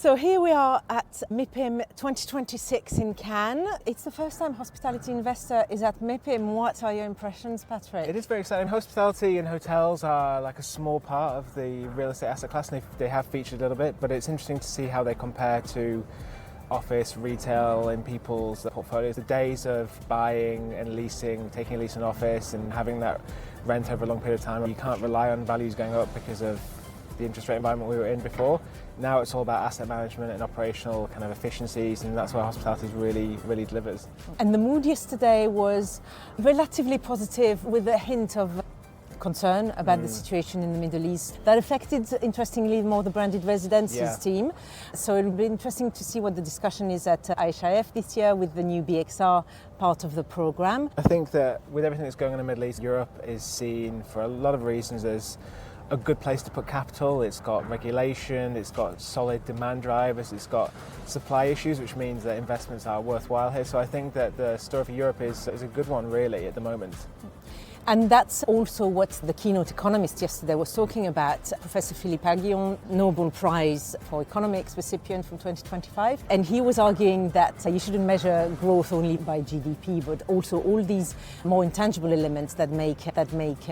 So here we are at MIPIM 2026 in Cannes. It's the first time hospitality investor is at MIPIM. What are your impressions, Patrick? It is very exciting. Hospitality and hotels are like a small part of the real estate asset class, and they have featured a little bit, but it's interesting to see how they compare to office, retail in people's portfolios. The days of buying and leasing, taking a lease in an office and having that rent over a long period of time, you can't rely on values going up because of the interest rate environment we were in before. Now it's all about asset management and operational kind of efficiencies, and that's where hospitality really delivers. And the mood yesterday was relatively positive with a hint of concern about the situation in the Middle East. That affected, interestingly, more the branded residences team. So it'll be interesting to see what the discussion is at IHIF this year with the new BXR part of the program. I think that with everything that's going on in the Middle East, Europe is seen for a lot of reasons as a good place to put capital. It's got regulation, it's got solid demand drivers, it's got supply issues, which means that investments are worthwhile here. So I think that the story for Europe is a good one really at the moment. And that's also what the keynote economist yesterday was talking about. Professor Philippe Aghion, Nobel Prize for Economics recipient from 2025. And he was arguing that you shouldn't measure growth only by GDP, but also all these more intangible elements that make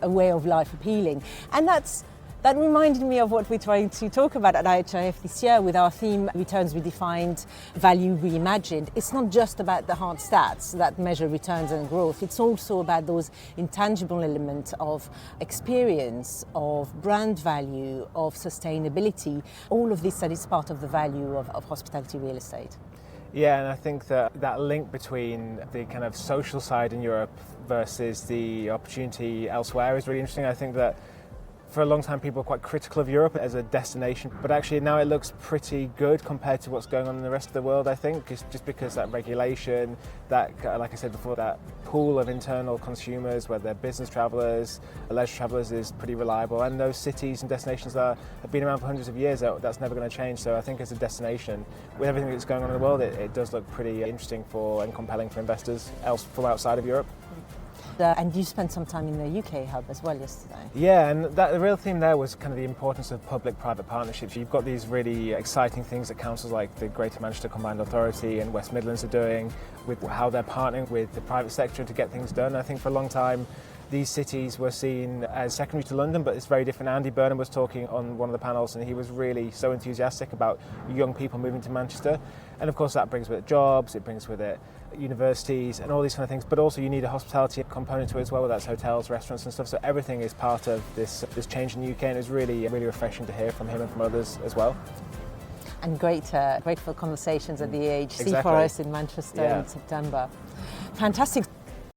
a way of life appealing. And that reminded me of what we're trying to talk about at IHIF this year with our theme, Returns Redefined, Value Reimagined. It's not just about the hard stats that measure returns and growth. It's also about those intangible elements of experience, of brand value, of sustainability, all of this that is part of the value of hospitality real estate. Yeah, and I think that link between the kind of social side in Europe versus the opportunity elsewhere is really interesting. I think that for a long time, people were quite critical of Europe as a destination, but actually now it looks pretty good compared to what's going on in the rest of the world, I think, just because that regulation, that, like I said before, that pool of internal consumers, whether they're business travelers, leisure travelers, is pretty reliable. And those cities and destinations have been around for hundreds of years, that's never going to change. So I think as a destination, with everything that's going on in the world, it does look pretty interesting and compelling for investors from outside of Europe. And you spent some time in the UK hub as well yesterday. Yeah, and the real theme there was kind of the importance of public-private partnerships. You've got these really exciting things that councils like the Greater Manchester Combined Authority and West Midlands are doing with how they're partnering with the private sector to get things done. I think for a long time, these cities were seen as secondary to London, but it's very different. Andy Burnham was talking on one of the panels, and he was really so enthusiastic about young people moving to Manchester. And of course that brings with it jobs, it brings with it universities and all these kind of things, but also you need a hospitality component to it as well, whether that's hotels, restaurants and stuff. So everything is part of this change in the UK, and it was really refreshing to hear from him and from others as well. And grateful conversations at the IHC for us in Manchester in September. Fantastic.